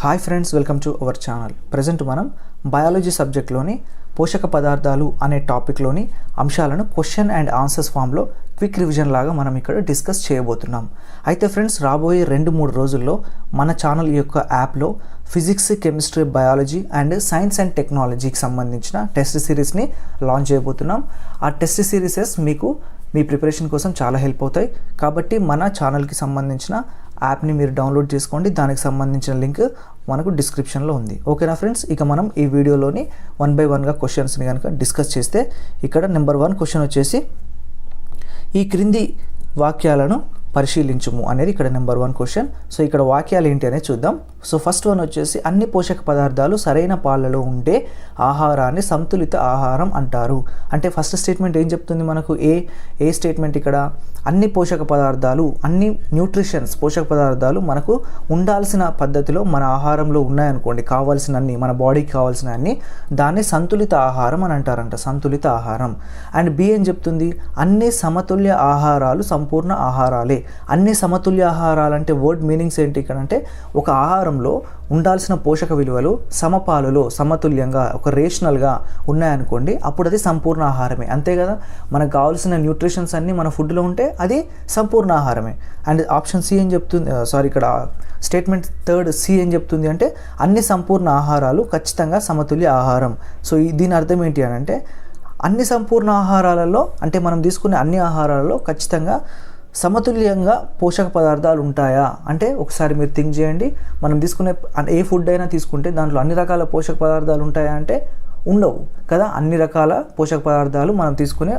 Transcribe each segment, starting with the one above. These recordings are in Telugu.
Hi friends, welcome to our channel. Present మనం బయాలజీ సబ్జెక్ట్లోని పోషక పదార్థాలు అనే టాపిక్లోని అంశాలను క్వశ్చన్ అండ్ ఆన్సర్స్ ఫామ్లో క్విక్ రివిజన్ లాగా మనం ఇక్కడ డిస్కస్ చేయబోతున్నాం. అయితే ఫ్రెండ్స్, రాబోయే 2-3 రోజుల్లో మన ఛానల్ యొక్క యాప్లో physics, chemistry, biology and science and టెక్నాలజీకి సంబంధించిన టెస్ట్ సిరీస్ని లాంచ్ చేయబోతున్నాం. ఆ టెస్ట్ సిరీసెస్ మీకు మీ ప్రిపరేషన్ కోసం చాలా హెల్ప్ అవుతాయి. కాబట్టి మన ఛానల్కి సంబంధించిన యాప్ని మీరు డౌన్లోడ్ చేసుకోండి. దానికి సంబంధించిన లింక్ మనకు డిస్క్రిప్షన్లో ఉంది. ఓకేనా ఫ్రెండ్స్, ఇక మనం ఈ వీడియోలోని 1 by 1గా క్వశ్చన్స్ని కనుక డిస్కస్ చేస్తే ఇక్కడ నెంబర్ 1 క్వశ్చన్ వచ్చేసి ఈ క్రింది వాక్యాలను పరిశీలించుము అనేది ఇక్కడ నెంబర్ 1 క్వశ్చన్. సో ఇక్కడ వాక్యాలు ఏంటి అనేది చూద్దాం. సో ఫస్ట్ వన్ వచ్చేసి అన్ని పోషక పదార్థాలు సరైన పాలలో ఉండే ఆహారాన్ని సంతులిత ఆహారం అంటారు. అంటే ఫస్ట్ స్టేట్మెంట్ ఏం చెప్తుంది మనకు? ఏ స్టేట్మెంట్ ఇక్కడ అన్ని పోషక పదార్థాలు, అన్ని న్యూట్రిషన్స్ పోషక పదార్థాలు మనకు ఉండాల్సిన పద్ధతిలో మన ఆహారంలో ఉన్నాయనుకోండి, కావాల్సిన అన్ని, మన బాడీకి కావాల్సిన అన్ని, దాన్ని సంతులిత ఆహారం అని అంటారంట, సంతులిత ఆహారం. అండ్ బి ఏం చెప్తుంది? అన్ని సమతుల్య ఆహారాలు సంపూర్ణ ఆహారాలే. అన్ని సమతుల్య ఆహారాలు అంటే వర్డ్ మీనింగ్స్ ఏంటి ఇక్కడ అంటే, ఒక ఆహారంలో ఉండాల్సిన పోషక విలువలు సమపాలులో సమతుల్యంగా ఒక రేషనల్గా ఉన్నాయనుకోండి, అప్పుడు అది సంపూర్ణ ఆహారమే. అంతే కదా, మనకు కావాల్సిన న్యూట్రిషన్స్ అన్నీ మన ఫుడ్లో ఉంటే అది సంపూర్ణ ఆహారమే. అండ్ ఆప్షన్ సి ఏం చెప్తుంది, ఇక్కడ స్టేట్మెంట్ థర్డ్ సి ఏం చెప్తుంది అంటే అన్ని సంపూర్ణ ఆహారాలు ఖచ్చితంగా సమతుల్య ఆహారం. సో దీని అర్థం ఏంటి అని అంటే, అన్ని సంపూర్ణ ఆహారాలలో అంటే మనం తీసుకునే అన్ని ఆహారాలలో ఖచ్చితంగా సమతుల్యంగా పోషక పదార్థాలు ఉంటాయా అంటే, ఒకసారి మీరు థింక్ చేయండి. మనం తీసుకునే ఏ ఫుడ్ అయినా తీసుకుంటే దాంట్లో అన్ని రకాల పోషక పదార్థాలు ఉంటాయా అంటే ఉండవు కదా. అన్ని రకాల పోషక పదార్థాలు మనం తీసుకునే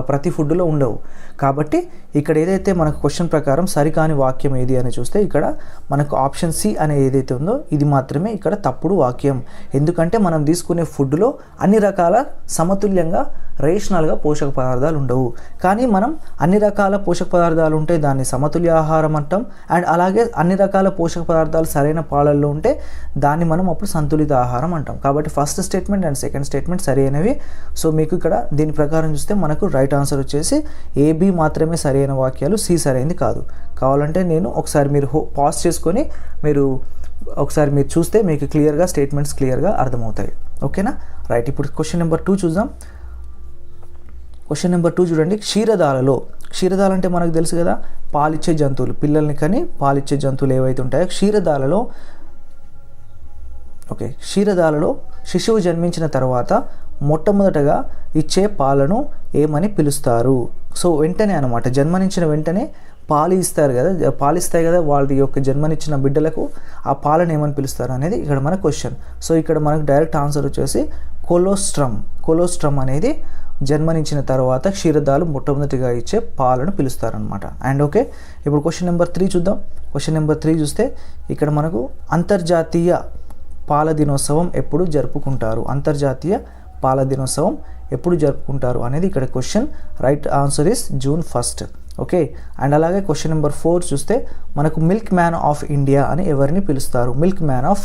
ప్రతి ఫుడ్లో ఉండవు. కాబట్టి ఇక్కడ ఏదైతే మనకు క్వశ్చన్ ప్రకారం సరికాని వాక్యం ఏది అని చూస్తే ఇక్కడ మనకు ఆప్షన్ సి అనే ఏదైతే ఉందో ఇది మాత్రమే ఇక్కడ తప్పుడు వాక్యం. ఎందుకంటే మనం తీసుకునే ఫుడ్లో అన్ని రకాల సమతుల్యంగా రేషనల్గా పోషక పదార్థాలు ఉండవు. కానీ మనం అన్ని రకాల పోషక పదార్థాలు ఉంటే దాన్ని సమతుల్య ఆహారం అంటాం. అండ్ అలాగే అన్ని రకాల పోషక పదార్థాలు సరైన పాలల్లో ఉంటే దాన్ని మనం అప్పుడు సంతులిత ఆహారం అంటాం. కాబట్టి first statement and second statement సరైనవి. సో మీకు ఇక్కడ దీని ప్రకారం చూస్తే మనకు రైట్ ఆన్సర్ వచ్చేసి ఏబి మాత్రమే సరైన వాక్యాలు, సి సరైనది కాదు. కావాలంటే నేను ఒకసారి మీరు పాజ్ చేసుకొని మీరు ఒకసారి మీరు చూస్తే మీకు క్లియర్గా స్టేట్మెంట్స్ క్లియర్గా అర్థమవుతాయి. ఓకేనా, రైట్. ఇప్పుడు క్వశ్చన్ నెంబర్ 2 చూద్దాం. క్వశ్చన్ నెంబర్ 2 చూడండి. క్షీరదాలు అంటే మనకు తెలుసు కదా, పాలిచ్చే జంతువులు, పిల్లల్ని కానీ పాలిచ్చే జంతువులు ఏవైతే ఉంటాయో క్షీరదాలలో శిశువు జన్మించిన తర్వాత మొట్టమొదటగా ఇచ్చే పాలను ఏమని పిలుస్తారు? సో వెంటనే అనమాట, జన్మనించిన వెంటనే పాలిస్తాయి కదా వాళ్ళ యొక్క జన్మనిచ్చిన బిడ్డలకు, ఆ పాలను ఏమని పిలుస్తారు అనేది ఇక్కడ మన క్వశ్చన్. సో ఇక్కడ మనకు డైరెక్ట్ ఆన్సర్ వచ్చేసి కొలోస్ట్రమ్ అనేది జన్మనించిన తర్వాత క్షీరదాలు మొట్టమొదటిగా ఇచ్చే పాలను పిలుస్తారనమాట. అండ్ ఓకే, ఇప్పుడు క్వశ్చన్ నెంబర్ 3 చూద్దాం. క్వశ్చన్ నెంబర్ 3 చూస్తే ఇక్కడ మనకు అంతర్జాతీయ పాల దినోత్సవం ఎప్పుడు జరుపుకుంటారు? అంతర్జాతీయ పాల దినోత్సవం ఎప్పుడు జరుపుకుంటారు అనేది ఇక్కడ question. Right answer is June 1. Okay. And అలాగే క్వశ్చన్ నెంబర్ 4 చూస్తే మనకు మిల్క్ మ్యాన్ ఆఫ్ ఇండియా అని ఎవరిని పిలుస్తారు? మిల్క్ మ్యాన్ ఆఫ్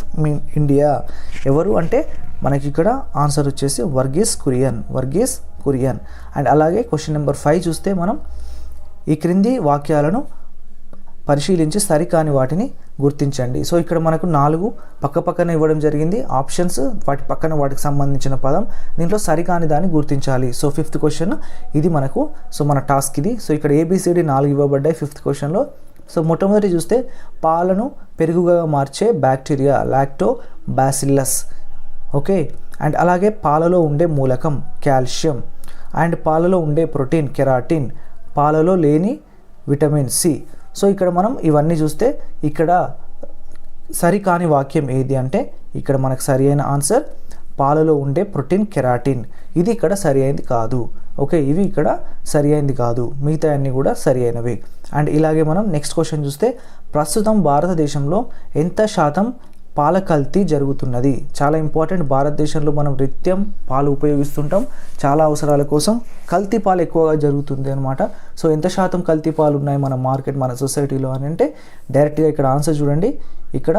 ఇండియా ఎవరు అంటే మనకి ఇక్కడ ఆన్సర్ వచ్చేసి వర్గీస్ కురియన్. అండ్ అలాగే క్వశ్చన్ నెంబర్ 5 చూస్తే మనం ఈ క్రింది వాక్యాలను పరిశీలించి సరికాని వాటిని గుర్తించండి. సో ఇక్కడ మనకు 4 పక్కన ఇవ్వడం జరిగింది ఆప్షన్స్, వాటి పక్కన వాటికి సంబంధించిన పదం, దీంట్లో సరికాని దాన్ని గుర్తించాలి. సో 5th క్వశ్చన్ ఇది మనకు. సో మన టాస్క్ ఇది. సో ఇక్కడ ABCD 4 ఇవ్వబడ్డాయి 5th క్వశ్చన్లో. సో మొట్టమొదటి చూస్తే పాలను పెరుగుగా మార్చే బ్యాక్టీరియా లాక్టోబాసిల్లస్. ఓకే. అండ్ అలాగే పాలలో ఉండే మూలకం కాల్షియం. అండ్ పాలలో ఉండే ప్రోటీన్ కెరాటిన్. పాలలో లేని విటమిన్ సి. సో ఇక్కడ మనం ఇవన్నీ చూస్తే ఇక్కడ సరికాని వాక్యం ఏది అంటే ఇక్కడ మనకు సరి అయిన ఆన్సర్ పాలలో ఉండే ప్రోటీన్ కెరాటిన్. ఇది ఇక్కడ సరి అయింది కాదు. ఓకే, ఇవి ఇక్కడ సరి అయింది కాదు, మిగతా అన్నీ కూడా సరి అయినవి. అండ్ ఇలాగే మనం నెక్స్ట్ క్వశ్చన్ చూస్తే ప్రస్తుతం భారతదేశంలో ఎంత శాతం పాల కల్తీ జరుగుతున్నది? చాలా ఇంపార్టెంట్. భారతదేశంలో మనం నిత్యం పాలు ఉపయోగిస్తుంటాం, చాలా అవసరాల కోసం కల్తీ పాలు ఎక్కువగా జరుగుతుంది అనమాట. సో ఎంత శాతం కల్తీ పాలు ఉన్నాయి మన మన సొసైటీలో అని అంటే డైరెక్ట్గా ఇక్కడ ఆన్సర్ చూడండి. ఇక్కడ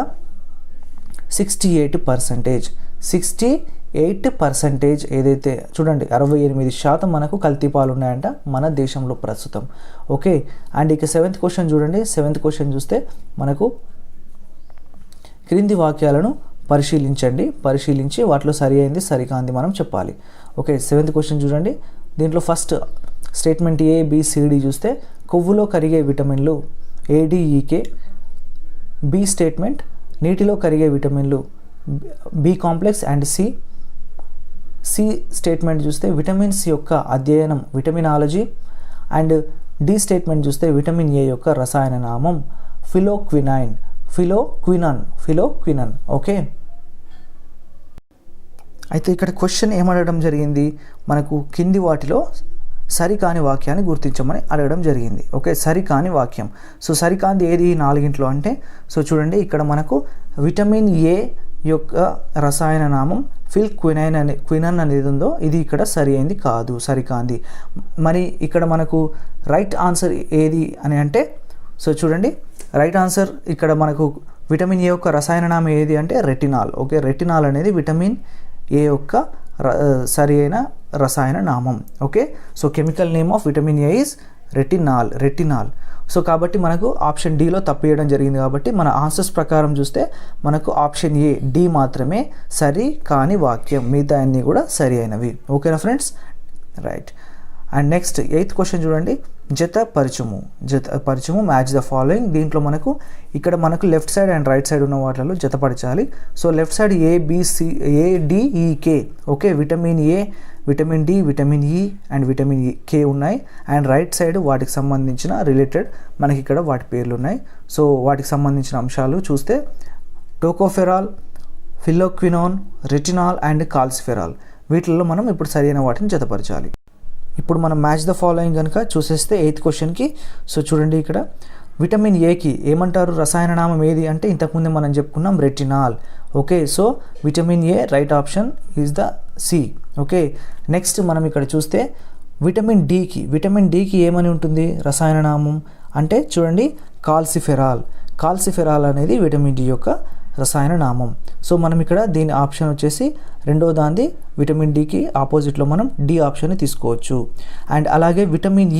68%. 68% ఏదైతే చూడండి 68% మనకు కల్తీ పాలు ఉన్నాయంట మన దేశంలో ప్రస్తుతం. ఓకే. అండ్ ఇక 7th క్వశ్చన్ చూడండి. 7th క్వశ్చన్ చూస్తే మనకు క్రింది వాక్యాలను పరిశీలించి వాటిలో సరి అయింది సరికాంది మనం చెప్పాలి. ఓకే, 7th క్వశ్చన్ చూడండి. దీంట్లో ఫస్ట్ స్టేట్మెంట్ ABCD చూస్తే కొవ్వులో కరిగే విటమిన్లు ADEK. బి స్టేట్మెంట్ నీటిలో కరిగే విటమిన్లు B complex and C statement చూస్తే విటమిన్స్ యొక్క అధ్యయనం విటమినాలజీ. అండ్ డి స్టేట్మెంట్ చూస్తే విటమిన్ A యొక్క రసాయన నామం ఫిలోక్వినన్. ఓకే, అయితే ఇక్కడ క్వశ్చన్ ఏమడగడం జరిగింది, మనకు కింది వాటిలో సరికాని వాక్యాన్ని గుర్తించమని అడగడం జరిగింది. ఓకే, సరికాని వాక్యం. సో సరికాంది ఏది 4 అంటే, సో చూడండి ఇక్కడ మనకు విటమిన్ A యొక్క రసాయన నామం క్వినన్ అనేది ఉందో ఇది ఇక్కడ సరి అయింది కాదు, సరికాంది. మరి ఇక్కడ మనకు రైట్ ఆన్సర్ ఏది అని అంటే, సో చూడండి రైట్ ఆన్సర్ ఇక్కడ మనకు విటమిన్ A యొక్క రసాయన నామం ఏది అంటే రెటినాల్. ఓకే, రెటినాల్ అనేది విటమిన్ A యొక్క సరి అయిన రసాయన నామం. Okay, so chemical name of vitamin A is retinol. So కాబట్టి మనకు ఆప్షన్ డిలో తప్పియడం జరిగింది. కాబట్టి మన ఆన్సర్స్ ప్రకారం చూస్తే మనకు ఆప్షన్ D మాత్రమే సరి కాని వాక్యం, మిగతా అన్నీ కూడా సరి అయినవి. ఓకేనా friends, right. And next 8th question చూడండి. జతపరచుము మ్యాచ్ ద ఫాలోయింగ్. దీంట్లో మనకు ఇక్కడ మనకు left side and right side ఉన్న వాటిలో జతపరచాలి. So left side ABCDEK. Okay, vitamin A, vitamin D, vitamin E and vitamin K ఉన్నాయి. అండ్ రైట్ సైడ్ వాటికి సంబంధించిన రిలేటెడ్ మనకి ఇక్కడ వాటి పేర్లు ఉన్నాయి. సో వాటికి సంబంధించిన అంశాలు చూస్తే tocopherol, phylloquinone, retinol and calciferol. వీటిల్లో మనం ఇప్పుడు సరైన వాటిని జతపరచాలి. ఇప్పుడు మనం మ్యాచ్ ద ఫాలోయింగ్ కనుక చూసేస్తే 8th క్వశ్చన్కి, సో చూడండి ఇక్కడ విటమిన్ Aకి ఏమంటారు రసాయన నామం ఏది అంటే ఇంతకుముందే మనం చెప్పుకున్నాం retinol. Okay, so vitamin A right option is the C. Okay, next మనం ఇక్కడ చూస్తే విటమిన్ Dకి ఏమని ఉంటుంది రసాయన నామం అంటే చూడండి కాల్సిఫెరాల్ అనేది విటమిన్ D యొక్క రసాయన నామం. సో మనం ఇక్కడ దీని ఆప్షన్ వచ్చేసి రెండో దాన్ని విటమిన్ Dకి ఆపోజిట్లో మనం D ఆప్షన్ని తీసుకోవచ్చు. అండ్ అలాగే విటమిన్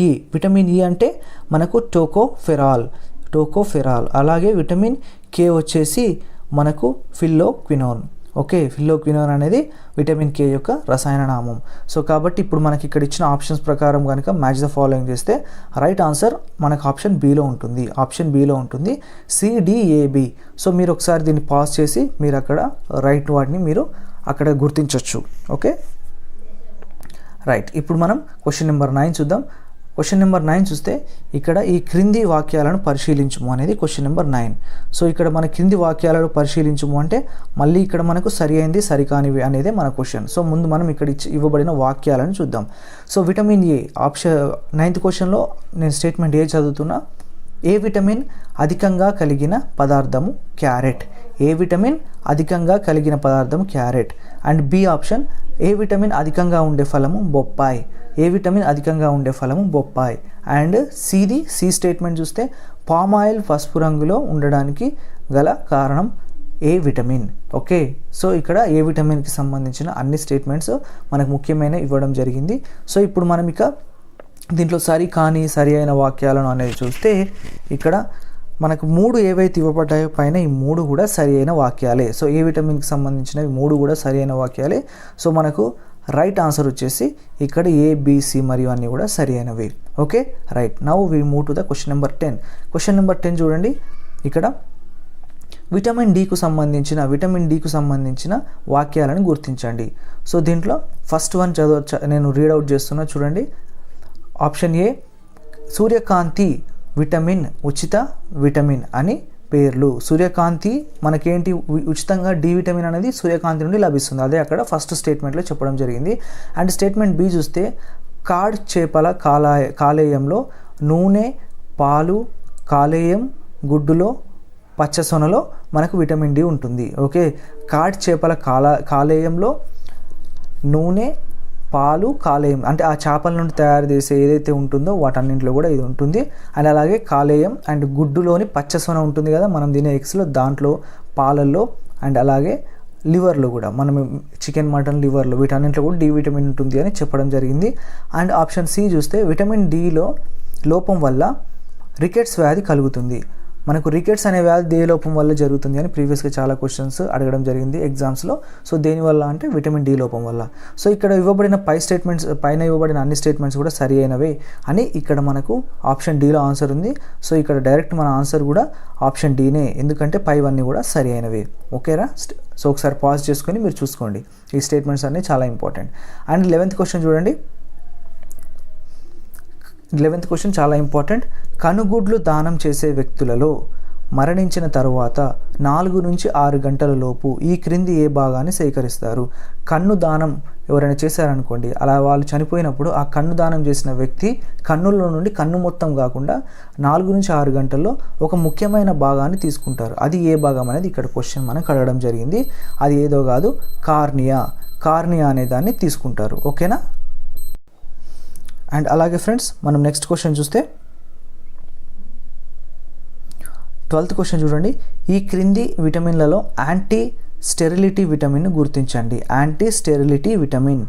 E అంటే మనకు టోకోఫెరాల్. అలాగే విటమిన్ K వచ్చేసి మనకు ఫిలోక్వినోన్. ఓకే, ఫిలోక్వినోన్ అనేది విటమిన్ K యొక్క రసాయన నామం. సో కాబట్టి ఇప్పుడు మనకి ఇక్కడ ఇచ్చిన ఆప్షన్స్ ప్రకారం కనుక మ్యాచ్ ద ఫాలోయింగ్ చేస్తే రైట్ ఆన్సర్ మనకు ఆప్షన్ Bలో ఉంటుంది, CDAB. సో మీరు ఒకసారి దీన్ని పాజ్ చేసి మీరు అక్కడ రైట్ వాటిని మీరు అక్కడ గుర్తించవచ్చు. Okay, right. ఇప్పుడు మనం క్వశ్చన్ నెంబర్ 9 చూద్దాం. క్వశ్చన్ నెంబర్ 9 చూస్తే ఇక్కడ ఈ క్రింది వాక్యాలను పరిశీలించుము అనేది క్వశ్చన్ నెంబర్ 9. సో ఇక్కడ మన క్రింది వాక్యాలను పరిశీలించుము అంటే మళ్ళీ ఇక్కడ మనకు సరి అయింది సరికానివి అనేది మన క్వశ్చన్. సో ముందు మనం ఇక్కడ ఇవ్వబడిన వాక్యాలను చూద్దాం. So vitamin A option 9th క్వశ్చన్లో నేను స్టేట్మెంట్ A చదువుతున్నా. ఏ విటమిన్ అధికంగా కలిగిన పదార్థము carrot. And B option A vitamin అధికంగా ఉండే ఫలము బొప్పాయి. అండ్ సి స్టేట్మెంట్ చూస్తే పామ్ ఆయిల్ పసుపు రంగులో ఉండడానికి గల కారణం ఏ విటమిన్. ఓకే, సో ఇక్కడ ఏ విటమిన్కి సంబంధించిన అన్ని స్టేట్మెంట్స్ మనకు ముఖ్యమైన ఇవ్వడం జరిగింది. సో ఇప్పుడు మనం ఇక దీంట్లో సరి అయిన వాక్యాలను అనేది చూస్తే ఇక్కడ మనకు 3 ఏవైతే ఇవ్వబడ్డాయో పైన ఈ 3 కూడా సరి అయిన వాక్యాలే. సో ఏ విటమిన్కి సంబంధించినవి 3 కూడా సరి అయిన వాక్యాలే. సో మనకు రైట్ ఆన్సర్ వచ్చేసి ఇక్కడ ABC మరియు అన్నీ కూడా సరి అయినవి. Okay, right. Now we move to the question number 10. Question number 10 చూడండి. ఇక్కడ విటమిన్ Dకు సంబంధించిన వాక్యాలను గుర్తించండి. సో దీంట్లో ఫస్ట్ వన్ నేను రీడౌట్ చేస్తున్నా చూడండి. ఆప్షన్ A సూర్యకాంతి విటమిన్ ఉచిత విటమిన్ అని పేర్లు. సూర్యకాంతి మనకేంటి ఉచితంగా D విటమిన్ అనేది సూర్యకాంతి నుండి లభిస్తుంది. అదే అక్కడ ఫస్ట్ స్టేట్మెంట్లో చెప్పడం జరిగింది. అండ్ స్టేట్మెంట్ B చూస్తే కాడ్ చేపల కాలేయంలో నూనె, పాలు, కాలేయం, గుడ్డులో, పచ్చసొనలో మనకు విటమిన్ D ఉంటుంది. ఓకే, కాడ్ చేపల కాలేయంలో నూనె, పాలు, కాలేయం అంటే ఆ చేపల నుండి తయారు చేసే ఏదైతే ఉంటుందో వాటన్నింటిలో కూడా ఇది ఉంటుంది. అండ్ అలాగే కాలేయం అండ్ గుడ్డులోని పచ్చసొన ఉంటుంది కదా మనం తినే ఎగ్స్లో, దాంట్లో, పాలల్లో అండ్ అలాగే లివర్లో కూడా మనం చికెన్, మటన్ లివర్లో వీటన్నింటిలో కూడా D విటమిన్ ఉంటుంది అని చెప్పడం జరిగింది. అండ్ ఆప్షన్ C చూస్తే విటమిన్ Dలో లోపం వల్ల రికెట్స్ వ్యాధి కలుగుతుంది. మనకు రికెట్స్ అనే వ్యాధి దేని లోపం వల్ల జరుగుతుంది అని ప్రీవియస్గా చాలా క్వశ్చన్స్ అడగడం జరిగింది ఎగ్జామ్స్లో. సో దేనివల్ల అంటే విటమిన్ డి లోపం వల్ల. సో ఇక్కడ ఇవ్వబడిన పైన ఇవ్వబడిన అన్ని స్టేట్మెంట్స్ కూడా సరి అయినవే అని ఇక్కడ మనకు ఆప్షన్ డీలో ఆన్సర్ ఉంది. సో ఇక్కడ డైరెక్ట్ మన ఆన్సర్ కూడా ఆప్షన్ డీనే, ఎందుకంటే పైవన్నీ కూడా సరి అయినవే. ఓకేరా? సో ఒకసారి పాజ్ చేసుకొని మీరు చూసుకోండి, ఈ స్టేట్మెంట్స్ అన్నీ చాలా ఇంపార్టెంట్. అండ్ 11th క్వశ్చన్ చూడండి. 11th క్వశ్చన్ చాలా ఇంపార్టెంట్. కనుగుడ్లు దానం చేసే వ్యక్తులలో మరణించిన తరువాత 4 నుంచి 6 గంటల లోపు ఈ క్రింది ఏ భాగాన్ని సేకరిస్తారు? కన్ను దానం ఎవరైనా చేశారనుకోండి, అలా వాళ్ళు చనిపోయినప్పుడు ఆ కన్ను దానం చేసిన వ్యక్తి కన్నుల్లో నుండి కన్ను మొత్తం కాకుండా 4 నుంచి 6 గంటల్లో ఒక ముఖ్యమైన భాగాన్ని తీసుకుంటారు. అది ఏ భాగం అనేది ఇక్కడ క్వశ్చన్ మనకు అడగడం జరిగింది. అది ఏదో కాదు, కార్నియా అనే దాన్ని తీసుకుంటారు. ఓకేనా? అండ్ అలాగే ఫ్రెండ్స్ మనం నెక్స్ట్ క్వశ్చన్ చూస్తే 12th క్వశ్చన్ చూడండి. ఈ క్రింది విటమిన్లలో యాంటీ స్టెరిలిటీ విటమిన్ గుర్తించండి. Anti sterility vitamin.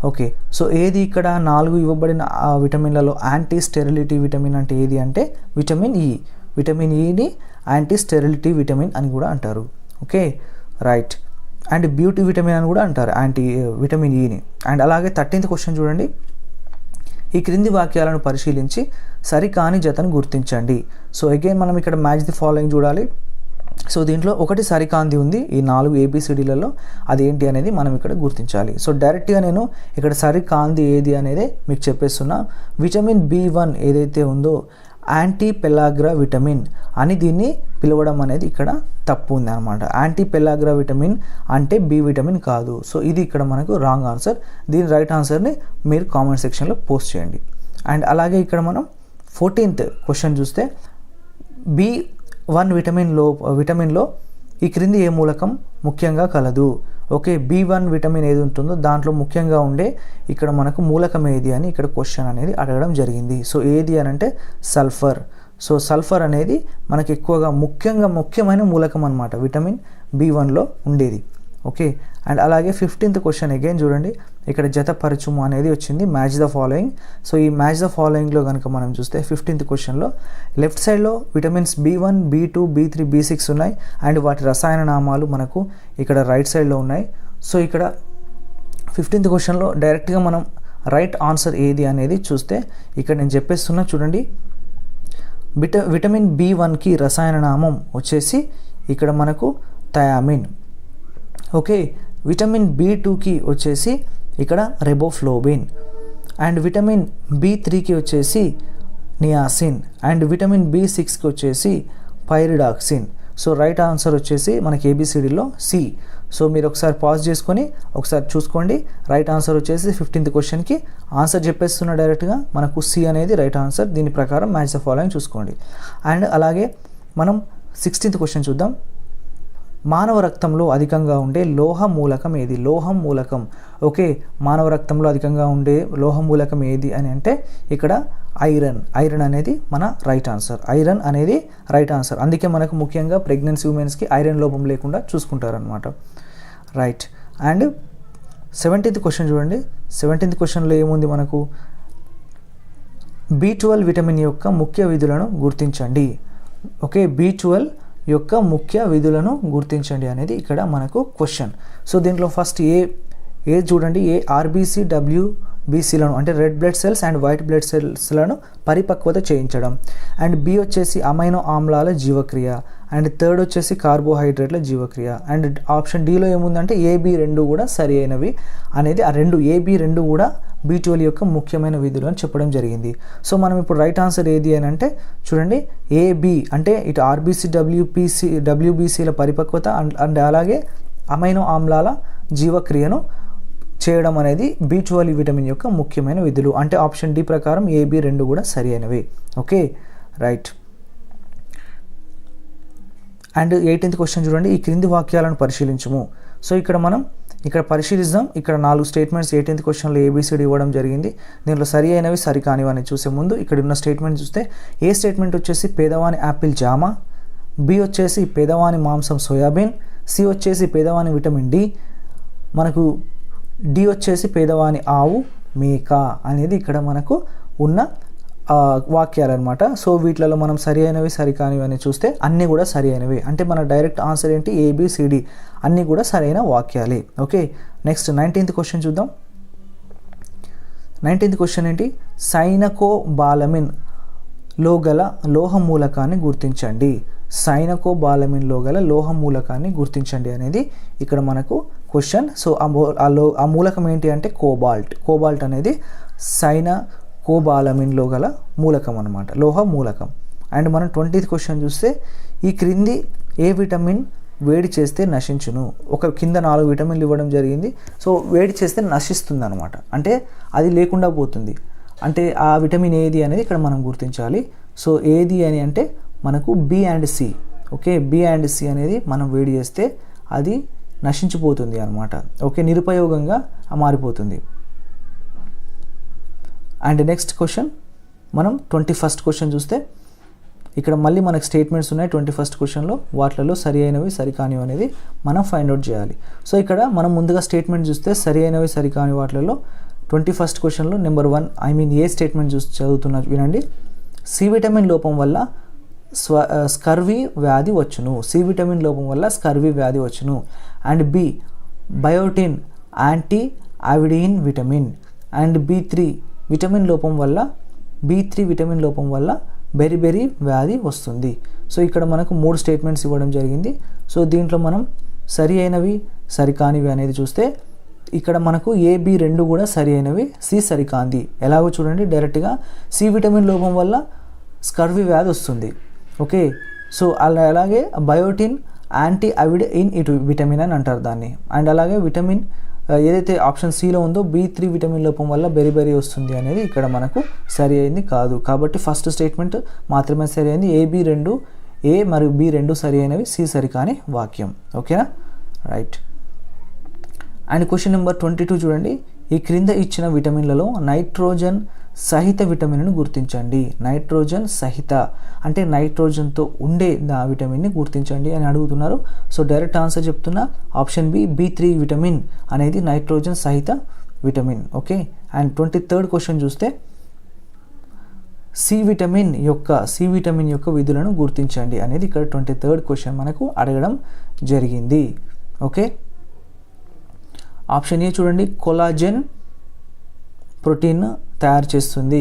Okay, so ఏది ఇక్కడ 4 ఇవ్వబడిన విటమిన్లలో యాంటీ స్టెరిలిటీ విటమిన్ అంటే ఏది అంటే విటమిన్ ఈ. విటమిన్ ఈని యాంటీ స్టెరిలిటీ విటమిన్ అని కూడా అంటారు. Okay, right. And beauty vitamin అని కూడా అంటారు విటమిన్ ఈని. అండ్ అలాగే 13th క్వశ్చన్ చూడండి. ఈ క్రింది వాక్యాలను పరిశీలించి సరికాని జతను గుర్తించండి. సో అగైన్ మనం ఇక్కడ మ్యాచ్ ది ఫాలోయింగ్ చూడాలి. సో దీంట్లో ఒకటి సరికాంది ఉంది ఈ 4 ABCDలలో, అదేంటి అనేది మనం ఇక్కడ గుర్తించాలి. సో డైరెక్ట్గా నేను ఇక్కడ సరికాంది ఏది అనేది మీకు చెప్పేస్తున్నా. విటమిన్ B1 ఏదైతే ఉందో యాంటీ పెలాగ్రా విటమిన్ అని దీన్ని పిలవడం అనేది ఇక్కడ తప్పు ఉంది అనమాట. యాంటీ పెలాగ్రా విటమిన్ అంటే బి విటమిన్ కాదు. సో ఇది ఇక్కడ మనకు రాంగ్ ఆన్సర్. దీని రైట్ ఆన్సర్ని మీరు కామెంట్ సెక్షన్లో పోస్ట్ చేయండి. అండ్ అలాగే ఇక్కడ మనం 14th క్వశ్చన్ చూస్తే B1 విటమిన్లో ఈ క్రింది ఏ మూలకం ముఖ్యంగా కలదు? ఓకే, B1 విటమిన్ ఏది ఉంటుందో దాంట్లో ముఖ్యంగా ఉండే ఇక్కడ మనకు మూలకం ఏది అని ఇక్కడ క్వశ్చన్ అనేది అడగడం జరిగింది. సో ఏది అని అంటే సల్ఫర్. సో సల్ఫర్ అనేది మనకి ఎక్కువగా ముఖ్యమైన మూలకం అనమాట విటమిన్ B1లో ఉండేది. ఓకే, అండ్ అలాగే 15th క్వశ్చన్ అగైన్ చూడండి. ఇక్కడ జతపరచుము అనేది వచ్చింది, మ్యాచ్ ద ఫాలోయింగ్. సో ఈ మ్యాచ్ ద ఫాలోయింగ్లో కనుక మనం చూస్తే 15th క్వశ్చన్లో లెఫ్ట్ సైడ్లో vitamins B1, B2, B3, B6 ఉన్నాయి. అండ్ వాటి రసాయన నామాలు మనకు ఇక్కడ రైట్ సైడ్లో ఉన్నాయి. సో ఇక్కడ 15th క్వశ్చన్లో డైరెక్ట్గా మనం రైట్ ఆన్సర్ ఏది అనేది చూస్తే ఇక్కడ నేను చెప్పేస్తున్నా చూడండి. విటమిన్ B1కి రసాయన నామం వచ్చేసి ఇక్కడ మనకు థయామిన్. ఓకే, విటమిన్ B2కి వచ్చేసి ఇక్కడ రెబోఫ్లోబిన్. అండ్ విటమిన్ B3కి వచ్చేసి నియాసిన్. అండ్ విటమిన్ B6కి వచ్చేసి పైరిడాక్సిన్. సో రైట్ ఆన్సర్ వచ్చేసి మనకి ABCDలో సి. సో మీరు ఒకసారి పాజ్ చేసుకొని ఒకసారి చూసుకోండి. రైట్ ఆన్సర్ వచ్చేసి 15th క్వశ్చన్కి ఆన్సర్ చెప్పేస్తున్న డైరెక్ట్గా మనకు సి అనేది రైట్ ఆన్సర్. దీని ప్రకారం మ్యాచ్ ద ఫాలోయింగ్ చూసుకోండి. అండ్ అలాగే మనం 16th క్వశ్చన్ చూద్దాం. మానవ రక్తంలో అధికంగా ఉండే లోహ మూలకం ఏది? లోహం మూలకం. ఓకే, మానవ రక్తంలో అధికంగా ఉండే లోహ మూలకం ఏది అని అంటే ఇక్కడ ఐరన్ అనేది మన రైట్ ఆన్సర్. ఐరన్ అనేది రైట్ ఆన్సర్. అందుకే మనకు ముఖ్యంగా ప్రెగ్నెన్సీ ఉమెన్స్కి ఐరన్ లోపం లేకుండా చూసుకుంటారనమాట. రైట్. అండ్ 17th క్వశ్చన్ చూడండి. 17th క్వశ్చన్లో ఏముంది మనకు? B12 విటమిన్ యొక్క ముఖ్య విధులను గుర్తించండి. ఓకే, B12 యొక్క ముఖ్య విధులను గుర్తించండి అనేది ఇక్కడ మనకు క్వశ్చన్. సో దీంట్లో ఫస్ట్ ఏ చూడండి. RBC WBCలను అంటే red blood cells and white blood సెల్స్లను పరిపక్వత చేయించడం. అండ్ B వచ్చేసి అమైనో ఆమ్లాల జీవక్రియ. అండ్ థర్డ్ వచ్చేసి కార్బోహైడ్రేట్ల జీవక్రియ. అండ్ ఆప్షన్ డీలో ఏముందంటే AB రెండు కూడా సరి అయినవి అనేది ఆ రెండు AB రెండు కూడా B12 యొక్క ముఖ్యమైన విధులు అని చెప్పడం జరిగింది. సో మనం ఇప్పుడు రైట్ ఆన్సర్ ఏది అని అంటే చూడండి AB అంటే ఇటు RBC WBCల పరిపక్వత అండ్ అలాగే అమైనో ఆమ్లాల జీవక్రియను చేయడం అనేది B12 విటమిన్ యొక్క ముఖ్యమైన విధులు. అంటే ఆప్షన్ డి ప్రకారం AB రెండు కూడా సరి అయినవి. Okay, right. And 18th question చూడండి. ఈ క్రింది వాక్యాలను పరిశీలించము. సో ఇక్కడ పరిశీలిద్దాం. ఇక్కడ 4 స్టేట్మెంట్స్ 18th క్వశ్చన్లో ABCD ఇవ్వడం జరిగింది. దీంట్లో సరి అయినవి సరి కానివని చూసే ముందు ఇక్కడ ఉన్న స్టేట్మెంట్ చూస్తే ఏ స్టేట్మెంట్ వచ్చేసి పేదవాని యాపిల్ జామ, B వచ్చేసి పేదవాని మాంసం సోయాబీన్, C వచ్చేసి పేదవాని విటమిన్ డి, మనకు D వచ్చేసి పేదవాని ఆవు మేక అనేది ఇక్కడ మనకు ఉన్న వాక్యాలు అనమాట. సో వీటిలలో మనం సరి అయినవి సరికానివి అని చూస్తే అన్నీ కూడా సరి అయినవి. అంటే మన డైరెక్ట్ ఆన్సర్ ఏంటి, ఏబిసిడి అన్నీ కూడా సరైన వాక్యాలే. ఓకే, నెక్స్ట్ 19th క్వశ్చన్ చూద్దాం. 19th క్వశ్చన్ ఏంటి, సైనకోబాలమిన్ లో గల లోహ మూలకాన్ని గుర్తించండి. సైనకోబాలమిన్లో గల లోహ మూలకాన్ని గుర్తించండి అనేది ఇక్కడ మనకు క్వశ్చన్. సో ఆ మూలకం ఏంటి అంటే కోబాల్ట్. కోబాల్ట్ అనేది సైనకోబాలమిన్లో గల మూలకం అనమాట, లోహ మూలకం. అండ్ మనం 20th క్వశ్చన్ చూస్తే, ఈ క్రింది ఏ విటమిన్ వేడి చేస్తే నశించును. ఒక కింద 4 విటమిన్లు ఇవ్వడం జరిగింది. సో వేడి చేస్తే నశిస్తుంది అనమాట, అంటే అది లేకుండా పోతుంది. అంటే ఆ విటమిన్ ఏది అనేది ఇక్కడ మనం గుర్తించాలి. సో ఏది అని అంటే మనకు B and C. Okay, B and C అనేది మనం వేడి చేస్తే అది నశించిపోతుంది అనమాట. ఓకే, నిరుపయోగంగా మారిపోతుంది. అండ్ నెక్స్ట్ క్వశ్చన్ మనం 21st క్వశ్చన్ చూస్తే, ఇక్కడ మళ్ళీ మనకు స్టేట్మెంట్స్ ఉన్నాయి 21st క్వశ్చన్లో. వాటిలలో సరి అయినవి సరికానివి అనేది మనం ఫైండ్ అవుట్ చేయాలి. సో ఇక్కడ మనం ముందుగా స్టేట్మెంట్ చూస్తే సరి అయినవి సరికాని వాటిలలో 21st క్వశ్చన్లో నెంబర్ 1 ఏ స్టేట్మెంట్ చదువుతున్నా వినండి. సి విటమిన్ లోపం వల్ల స్కర్వీ వ్యాధి వచ్చును. సి విటమిన్ లోపం వల్ల స్కర్వీ వ్యాధి వచ్చును. And B biotin anti avidin vitamin. And B3 vitamin లోపం వల్ల విటమిన్ లోపం వల్ల బెరిబెరి వ్యాధి వస్తుంది. సో ఇక్కడ మనకు 3 స్టేట్మెంట్స్ ఇవ్వడం జరిగింది. సో దీంట్లో మనం సరి అయినవి సరికానివి అనేది చూస్తే ఇక్కడ మనకు AB 2 కూడా సరి అయినవి, సి సరికాంది. ఎలాగో చూడండి, డైరెక్ట్గా సి విటమిన్ లోపం వల్ల స్కర్వీ వ్యాధి వస్తుంది. ఓకే, సో అలాగే biotin anti Avid in vitamin అని అంటారు దాన్ని. అండ్ అలాగే విటమిన్ ఏదైతే ఆప్షన్ సిలో ఉందో B3 విటమిన్ లోపం వల్ల బెరిబెరి వస్తుంది అనేది ఇక్కడ మనకు సరి అయింది కాదు. కాబట్టి ఫస్ట్ స్టేట్మెంట్ మాత్రమే సరి అయింది. AB 2 ఏ మరియు B 2 సరి అయినవి, సి సరికాని వాక్యం. ఓకేనా, రైట్. అండ్ క్వశ్చన్ నెంబర్ 22 చూడండి. ఈ క్రింద ఇచ్చిన విటమిన్లలో నైట్రోజన్ సహిత విటమిన్ను గుర్తించండి. నైట్రోజన్ సహిత అంటే నైట్రోజన్తో ఉండే ఆ విటమిన్ని గుర్తించండి అని అడుగుతున్నారు. సో డైరెక్ట్ ఆన్సర్ చెప్తున్నా, ఆప్షన్ బి B3 విటమిన్ అనేది నైట్రోజన్ సహిత vitamin. Okay, and 23rd question చూస్తే, సి విటమిన్ యొక్క విధులను గుర్తించండి అనేది ఇక్కడ 23rd క్వశ్చన్ మనకు అడగడం జరిగింది. ఓకే, ఆప్షన్ ఏ చూడండి, కొలాజెన్ ప్రోటీన్ తయారు చేస్తుంది,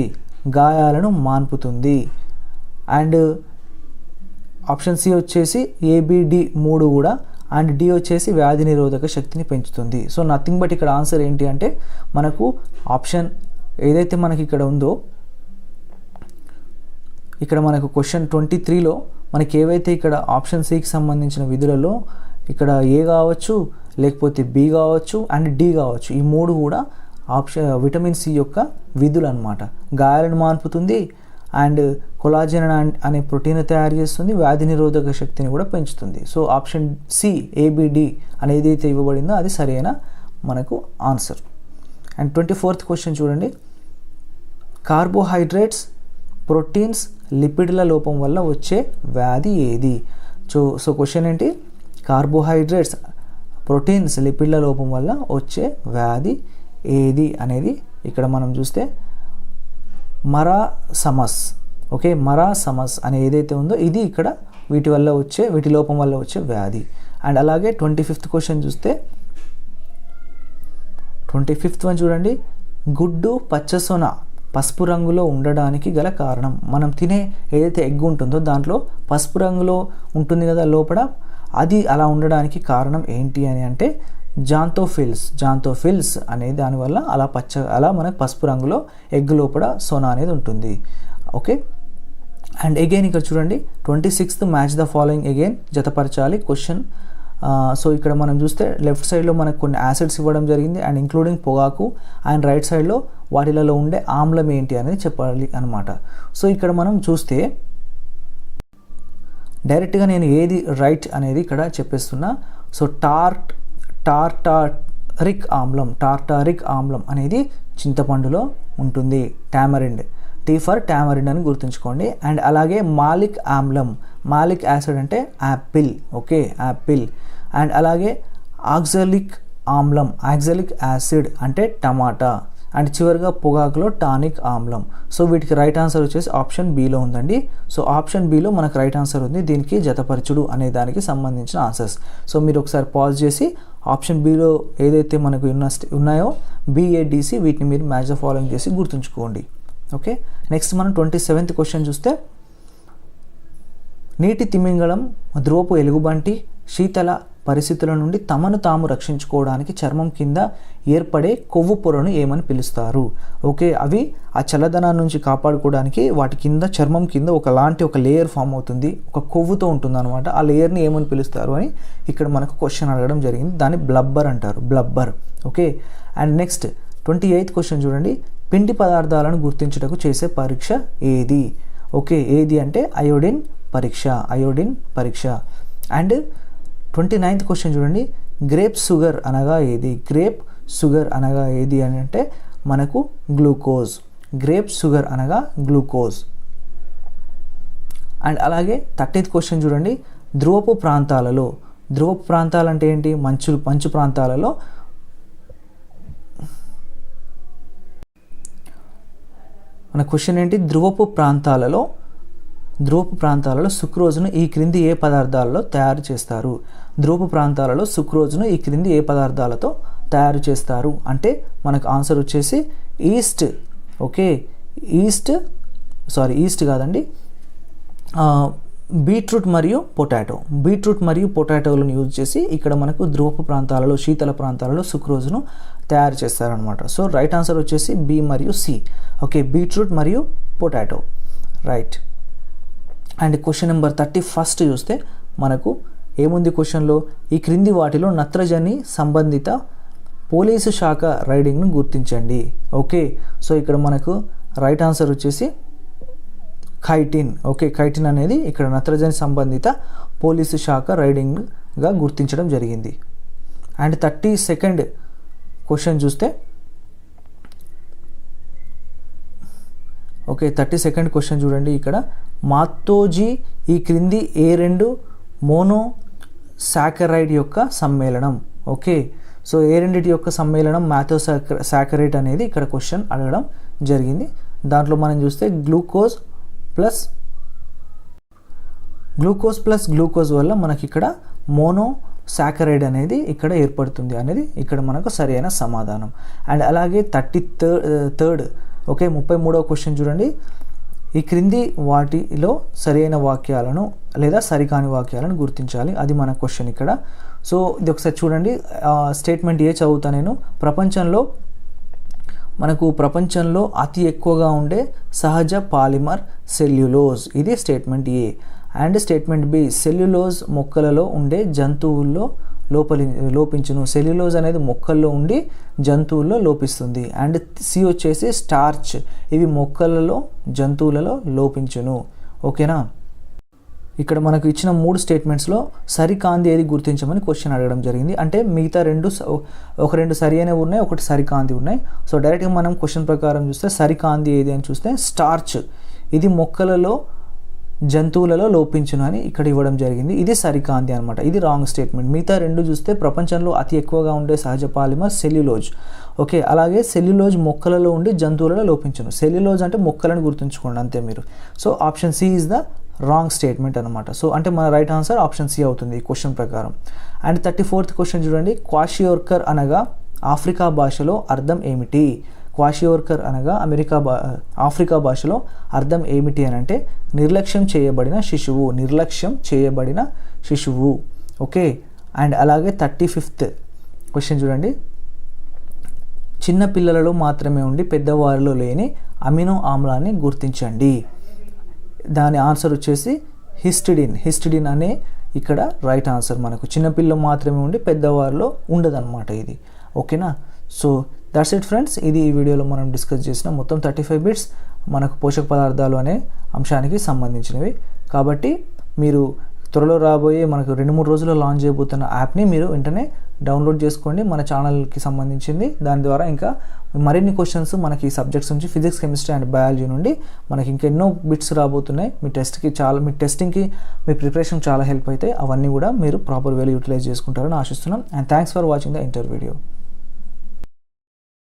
గాయాలను మాన్పుతుంది. అండ్ ఆప్షన్ సి వచ్చేసి ABD 3 కూడా. అండ్ డి వచ్చేసి వ్యాధి నిరోధక శక్తిని పెంచుతుంది. సో నథింగ్ బట్ ఇక్కడ ఆన్సర్ ఏంటి అంటే మనకు ఆప్షన్ ఏదైతే మనకి ఇక్కడ ఉందో, ఇక్కడ మనకు క్వశ్చన్ 23లో మనకి ఏవైతే ఇక్కడ ఆప్షన్ సికి సంబంధించిన విధులలో ఇక్కడ ఏ కావచ్చు, లేకపోతే బి కావచ్చు, అండ్ డి కావచ్చు. ఈ 3 కూడా విటమిన్ సి యొక్క విధులు అనమాట. గాయాలను మాన్పుతుంది, అండ్ కొలాజెన్ అనే ప్రోటీన్ తయారు చేస్తుంది, వ్యాధి నిరోధక శక్తిని కూడా పెంచుతుంది. సో ఆప్షన్ సి ABD అనేది అయితే ఇవ్వబడిందో అది సరైన మనకు ఆన్సర్. అండ్ 24th క్వశ్చన్ చూడండి. కార్బోహైడ్రేట్స్, ప్రోటీన్స్, లిపిడ్ల లోపం వల్ల వచ్చే వ్యాధి ఏది? సో క్వశ్చన్ ఏంటి, కార్బోహైడ్రేట్స్, ప్రోటీన్స్, లిపిడ్ల లోపం వల్ల వచ్చే వ్యాధి ఏది అనేది ఇక్కడ మనం చూస్తే మరాసమస్. ఓకే, మరాసమస్ అని ఏదైతే ఉందో ఇది ఇక్కడ వీటి లోపం వల్ల వచ్చే వ్యాధి. అండ్ అలాగే 25th క్వశ్చన్ చూస్తే 25th వన్ చూడండి. గుడ్డు పచ్చసొన పసుపు రంగులో ఉండడానికి గల కారణం. మనం తినే ఏదైతే ఎగ్ ఉంటుందో దాంట్లో పసుపు రంగులో ఉంటుంది కదా లోపల, అది అలా ఉండడానికి కారణం ఏంటి అని అంటే జాంతోఫిల్స్ అనే దానివల్ల అలా మనకు పసుపు రంగులో ఎగ్ లోపల సోనా అనేది ఉంటుంది. ఓకే, అండ్ అగైన్ ఇక్కడ చూడండి 26th match the following again జతపరచాలి క్వశ్చన్. సో ఇక్కడ మనం చూస్తే లెఫ్ట్ సైడ్లో మనకు కొన్ని యాసిడ్స్ ఇవ్వడం జరిగింది, అండ్ ఇంక్లూడింగ్ పొగాకు. అండ్ రైట్ సైడ్లో వాటిలలో ఉండే ఆమ్లం ఏంటి అనేది చెప్పాలి అనమాట. సో ఇక్కడ మనం చూస్తే డైరెక్ట్గా నేను ఏది రైట్ అనేది ఇక్కడ చెప్పేస్తున్నా. సో టార్టారిక్ ఆమ్లం అనేది చింతపండులో ఉంటుంది. టామరిండ్, టీ ఫర్ టామరిండ్ అని గుర్తుంచుకోండి. అండ్ అలాగే మాలిక్ యాసిడ్ అంటే యాపిల్. Okay, Apple. అండ్ అలాగే ఆక్సాలిక్ యాసిడ్ అంటే టమాటా. అండ్ చివరిగా పొగాకులో టానిక్ ఆమ్లం. సో వీటికి రైట్ ఆన్సర్ వచ్చేసి ఆప్షన్ బిలో ఉందండి. సో ఆప్షన్ బిలో మనకు రైట్ ఆన్సర్ ఉంది. దీనికి జతపరచుడు అనే దానికి సంబంధించిన ఆన్సర్స్. సో మీరు ఒకసారి పాజ్ చేసి ఆప్షన్ బిలో ఏదైతే మనకు ఉన్నాయో బిఏడిసి వీటిని మీరు మ్యాచ్ ద ఫాలోయింగ్ చేసి గుర్తుంచుకోండి. ఓకే, నెక్స్ట్ మనం 27th క్వశ్చన్ చూస్తే, నీటి తిమింగళం ధ్రువపు ఎలుగుబంటి శీతల పరిస్థితుల నుండి తమను తాము రక్షించుకోవడానికి చర్మం కింద ఏర్పడే కొవ్వు పొరను ఏమని పిలుస్తారు? ఓకే, అవి ఆ చల్లదనాన్ని నుంచి కాపాడుకోవడానికి వాటి కింద చర్మం కింద ఒక లేయర్ ఫామ్ అవుతుంది, ఒక కొవ్వుతో ఉంటుంది అనమాట. ఆ లేయర్ని ఏమని పిలుస్తారు అని ఇక్కడ మనకు క్వశ్చన్ అడగడం జరిగింది. దాన్ని బ్లబ్బర్ అంటారు, blubber. Okay, and next 28th question చూడండి, పిండి పదార్థాలను గుర్తించుటకు చేసే పరీక్ష ఏది? ఓకే, ఏది అంటే అయోడిన్ పరీక్ష. అండ్ 29th క్వశ్చన్ చూడండి, గ్రేప్ షుగర్ అనగా ఏది అని అంటే మనకు గ్లూకోజ్. గ్రేప్ షుగర్ అనగా గ్లూకోజ్. అండ్ అలాగే 30th క్వశ్చన్ చూడండి, ధ్రువపు ప్రాంతాలు అంటే ఏంటి? మంచు ప్రాంతాలలో మన క్వశ్చన్ ఏంటి? ధ్రువపు ప్రాంతాలలో సుక్రోజ్ను ఈ క్రింది ఏ పదార్థాలలో తయారు చేస్తారు? ధ్రువపు ప్రాంతాలలో సుక్రోజ్ను ఈ క్రింది ఏ పదార్థాలతో తయారు చేస్తారు అంటే మనకు ఆన్సర్ వచ్చేసి ఈస్ట్. ఓకే, ఈస్ట్ కాదండి, బీట్రూట్ మరియు పొటాటోలను యూజ్ చేసి ఇక్కడ మనకు ధ్రువపు ప్రాంతాలలో శీతల ప్రాంతాలలో సుక్రోజ్ను తయారు చేస్తారనమాట. సో రైట్ ఆన్సర్ వచ్చేసి బి మరియు సి. ఓకే, బీట్రూట్ మరియు potato, right. And question number 31 చూస్తే మనకు ఏముంది క్వశ్చన్లో? ఈ క్రింది వాటిలో నత్రజని సంబంధిత పోలీసు శాఖ రైడింగ్ను గుర్తించండి. ఓకే, సో ఇక్కడ మనకు రైట్ ఆన్సర్ వచ్చేసి ఖైటిన్. ఓకే, ఖైటిన్ అనేది ఇక్కడ నత్రజని సంబంధిత పోలీసు శాఖ రైడింగ్గా గుర్తించడం జరిగింది. అండ్ 32nd క్వశ్చన్ చూస్తే, ఓకే 32nd క్వశ్చన్ చూడండి, ఇక్కడ మాతోజీ ఈ క్రింది ఏ రెండు మోనోసాకరైడ్ యొక్క సమ్మేళనం? ఓకే, సో ఏ రెండిటి యొక్క సమ్మేళనం మాథోసాకరైడ్ అనేది ఇక్కడ క్వశ్చన్ అడగడం జరిగింది. దాంట్లో మనం చూస్తే గ్లూకోజ్ ప్లస్ గ్లూకోజ్ వల్ల మనకి ఇక్కడ మోనోసాకరైడ్ అనేది ఇక్కడ ఏర్పడుతుంది అనేది ఇక్కడ మనకు సరైన సమాధానం. అండ్ అలాగే 33rd ఓకే 33వ క్వశ్చన్ చూడండి, ఈ క్రింది వాటిలో సరైన వాక్యాలను లేదా సరికాని వాక్యాలను గుర్తించాలి. అది మన క్వశ్చన్ ఇక్కడ. సో ఇది ఒకసారి చూడండి, స్టేట్మెంట్ ఏ చదువుతా నేను. ప్రపంచంలో అతి ఎక్కువగా ఉండే సహజ పాలిమర్ సెల్యులోజ్, ఇది statement A. And statement B, cellulose మొక్కలలో ఉండే జంతువుల్లో లోపించును. సెల్యులోజ్ అనేది మొక్కల్లో ఉండి జంతువుల్లో లోపిస్తుంది. అండ్ సి వచ్చేసి స్టార్చ్, ఇవి మొక్కలలో జంతువులలో లోపించును. ఓకేనా, ఇక్కడ మనకు ఇచ్చిన 3 స్టేట్మెంట్స్లో సరికాంది ఏది గుర్తించమని క్వశ్చన్ అడగడం జరిగింది. అంటే మిగతా రెండు సరి అయినవి ఉన్నాయి, ఒకటి సరికాంది ఉన్నాయి. సో డైరెక్ట్గా మనం క్వశ్చన్ ప్రకారం చూస్తే సరికాంది ఏది అని చూస్తే స్టార్చ్, ఇది మొక్కలలో జంతువులలో లోపించును అని ఇక్కడ ఇవ్వడం జరిగింది. ఇది సరికాంది అనమాట, ఇది రాంగ్ స్టేట్మెంట్. మిగతా 2 చూస్తే ప్రపంచంలో అతి ఎక్కువగా ఉండే సహజ పాలిమర్ సెల్యులోజ్. ఓకే, అలాగే సెల్యులోజ్ మొక్కలలో ఉండి జంతువులలో లోపించును. సెల్యులోజ్ అంటే మొక్కలను గుర్తుంచుకోండి అంతే మీరు. So option C is the wrong statement అనమాట. సో అంటే మన రైట్ ఆన్సర్ ఆప్షన్ సి అవుతుంది ఈ క్వశ్చన్ ప్రకారం. అండ్ 34th క్వశ్చన్ చూడండి, క్వాషియోర్కర్ అనగా ఆఫ్రికా భాషలో అర్థం ఏమిటి? క్వాషియోర్కర్ అనగా ఆఫ్రికా భాషలో అర్థం ఏమిటి అని అంటే నిర్లక్ష్యం చేయబడిన శిశువు. ఓకే, అండ్ అలాగే 35th క్వశ్చన్ చూడండి, చిన్న పిల్లలలో మాత్రమే ఉండి పెద్దవారిలో లేని అమినో ఆమ్లాన్ని గుర్తించండి. దాని ఆన్సర్ వచ్చేసి హిస్టిడిన్ అనే ఇక్కడ రైట్ ఆన్సర్. మనకు చిన్నపిల్లలు మాత్రమే ఉండి పెద్దవారిలో ఉండదన్నమాట ఇది. ఓకేనా, సో దట్స్ ఇట్ ఫ్రెండ్స్. ఇది ఈ వీడియోలో మనం డిస్కస్ చేసిన మొత్తం 35 బిట్స్ మనకు పోషక పదార్థాలు అనే అంశానికి సంబంధించినవి. కాబట్టి మీరు త్వరలో రాబోయే మనకు 2-3 రోజుల్లో లాంచ్ చేయబోతున్న యాప్ని మీరు వెంటనే డౌన్లోడ్ చేసుకోండి, మన ఛానల్కి సంబంధించింది. దాని ద్వారా ఇంకా మరిన్ని క్వశ్చన్స్ మనకి సబ్జెక్ట్స్ నుంచి ఫిజిక్స్, కెమిస్ట్రీ అండ్ బయాలజీ నుండి మనకి ఇంకా ఎన్నో బిట్స్ రాబోతున్నాయి. మీ టెస్టింగ్కి మీ ప్రిపరేషన్ చాలా హెల్ప్ అవుతాయి. అవన్నీ కూడా మీరు ప్రాపర్ వేలో యూటిలైజ్ చేసుకుంటారని ఆశిస్తున్నాం. And thanks for watching the inter video.